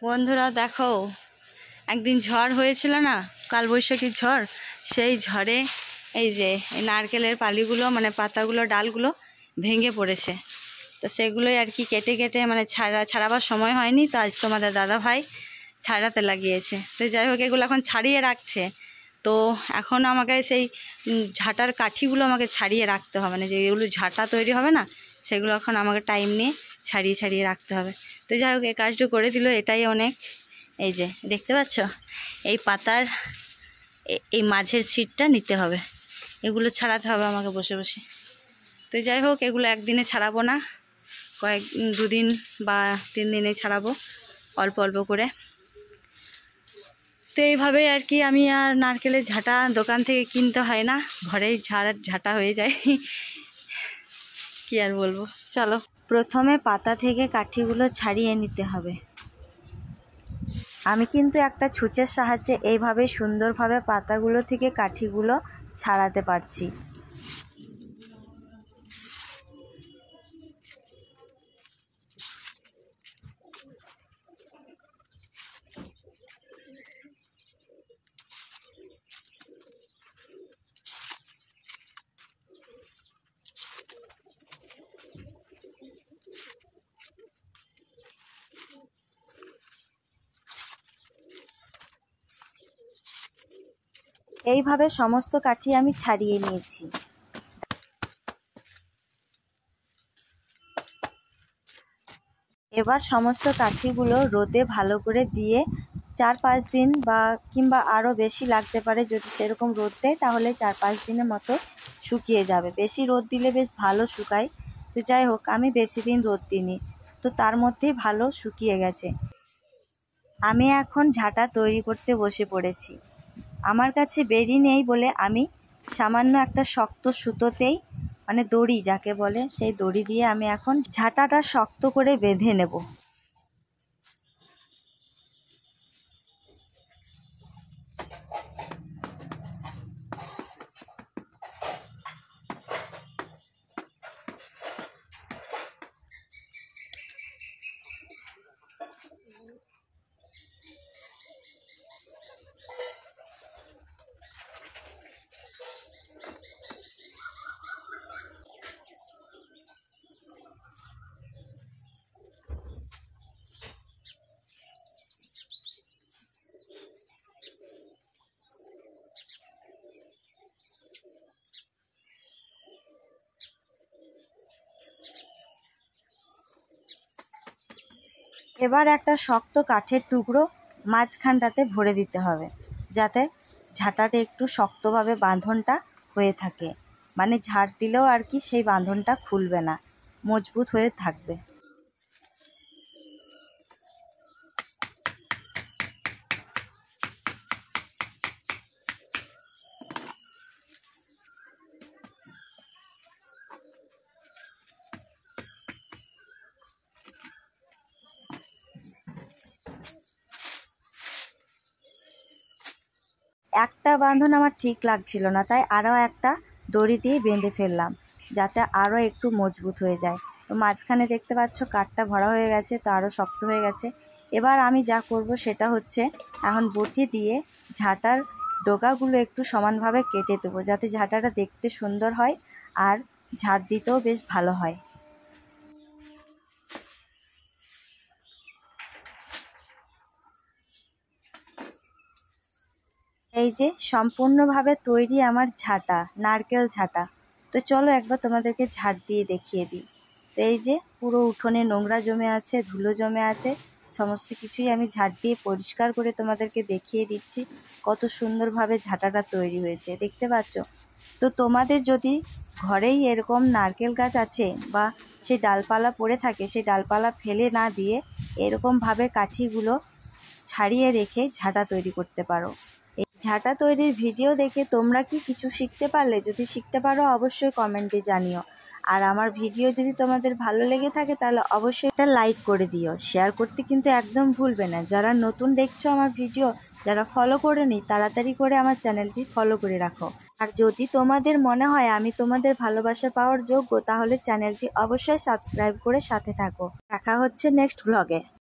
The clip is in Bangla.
বন্ধুরা দেখো, একদিন ঝড় হয়েছিল না, কালবৈশাখী ঝড়। সেই ঝড়ে এই যে নারকেলের পালিগুলো মানে পাতাগুলো ডালগুলো ভেঙে পড়েছে। তো সেগুলোই আর কি কেটে কেটে মানে ছাড়াবার সময় হয়নি, তো আজ তোমাদের দাদা ভাই ছাড়াতে লাগিয়েছে। তো যাই হোক, এগুলো এখন ছাড়িয়ে রাখছে। তো এখন আমাকে সেই ঝাঁটার কাঠিগুলো আমাকে ছাড়িয়ে রাখতে হবে, না যেগুলো ঝাঁটা তৈরি হবে না, সেগুলো এখন আমাকে টাইম নিয়ে ছাড়িয়ে ছাড়িয়ে রাখতে হবে। তো যাই হোক, এই কাজটা করে দিল, এটাই অনেক। এই যে দেখতে পাচ্ছ, এই পাতার এই মাঝের সিটটা নিতে হবে, এগুলো ছাড়াতে হবে আমাকে বসে বসে। তো যাই হোক, এগুলো একদিনে ছাড়াবো না, দুদিন বা 3 দিনে ছাড়াবো, অল্প অল্প করে। তো এইভাবেই আর কি আমি আর নারকেলের ঝাঁটা দোকান থেকে কিনতে হয় না, ঘরেই ঝাঁটা হয়ে যায়। কি আর বলবো, চলো। প্রথমে পাতা থেকে কাঠিগুলো ছাড়িয়ে নিতে হবে। আমি কিন্তু একটা ছুঁচের সাহায্যে এইভাবে সুন্দরভাবে পাতাগুলো থেকে কাঠিগুলো ছাড়াতে পারছি। এইভাবে সমস্ত কাঠি আমি ছাড়িয়ে নিয়েছি। এবার সমস্ত কাঠিগুলো রোদে ভালো করে দিয়ে 4-5 দিন বা কিংবা আরও বেশি লাগতে পারে, যদি সেরকম রোদ দেয় তাহলে 4-5 দিনের মতো শুকিয়ে যাবে। বেশি রোদ দিলে বেশ ভালো শুকায়। তো যাই হোক, আমি বেশি দিন রোদ দিইনি, তো তার মধ্যেই ভালো শুকিয়ে গেছে। আমি এখন ঝাঁটা তৈরি করতে বসে পড়েছি। আমার কাছে বেড়ি নেই বলে আমি সামান্য একটা শক্ত সুতোতেই মানে দড়ি যাকে বলে, সেই দড়ি দিয়ে আমি এখন ঝাঁটাটা শক্ত করে বেঁধে নেব। এবার একটা শক্ত কাঠের টুকরো মাঝখানটাতে ভরে দিতে হবে, যাতে ঝাঁটাটা একটু শক্তভাবে বাঁধনটা হয়ে থাকে, মানে ঝাড় দিলেও আর কি সেই বাঁধনটা খুলবে না, মজবুত হয়ে থাকবে। একটা বাঁধন আমার ঠিক লাগছিল না, তাই আরও একটা দড়ি দিয়ে বেঁধে ফেললাম, যাতে আরও একটু মজবুত হয়ে যায়। তো মাঝখানে দেখতে পাচ্ছ কাঠটা ভরা হয়ে গেছে, তো আরও শক্ত হয়ে গেছে। এবার আমি যা করব সেটা হচ্ছে, এখন বটি দিয়ে ঝাঁটার ডগাগুলো একটু সমানভাবে কেটে দেবো, যাতে ঝাঁটাটা দেখতে সুন্দর হয় আর ঝাড় দিতেও বেশ ভালো হয়। এই যে সম্পূর্ণভাবে তৈরি আমার ঝাঁটা, নারকেল ঝাঁটা। তো চলো একবার তোমাদেরকে ঝাড় দিয়ে দেখিয়ে দিই। তো এই যে পুরো উঠোনে নোংরা জমে আছে, ধুলো জমে আছে, সমস্ত কিছুই আমি ঝাড় দিয়ে পরিষ্কার করে তোমাদেরকে দেখিয়ে দিচ্ছি কত সুন্দরভাবে ঝাঁটাটা তৈরি হয়েছে, দেখতে পাচ্ছ? তো তোমাদের যদি ঘরেই এরকম নারকেল গাছ আছে বা সেই ডালপালা পড়ে থাকে, সেই ডালপালা ফেলে না দিয়ে এরকমভাবে কাঠিগুলো ছাড়িয়ে রেখে ঝাঁটা তৈরি করতে পারো। এই ঝাঁটা তৈরির ভিডিও দেখে তোমরা কি কিছু শিখতে পারলে? যদি শিখতে পারো অবশ্যই কমেন্টে জানিও। আর আমার ভিডিও যদি তোমাদের ভালো লেগে থাকে তাহলে অবশ্যই এটা লাইক করে দিও, শেয়ার করতে কিন্তু একদম ভুলবে না। যারা নতুন দেখছো আমার ভিডিও, যারা ফলো করেনি, তাড়াতাড়ি করে আমার চ্যানেলটি ফলো করে রাখো। আর যদি তোমাদের মনে হয় আমি তোমাদের ভালোবাসা পাওয়ার যোগ্য, তাহলে চ্যানেলটি অবশ্যই সাবস্ক্রাইব করে সাথে থাকো। দেখা হচ্ছে নেক্সট ভ্লগে।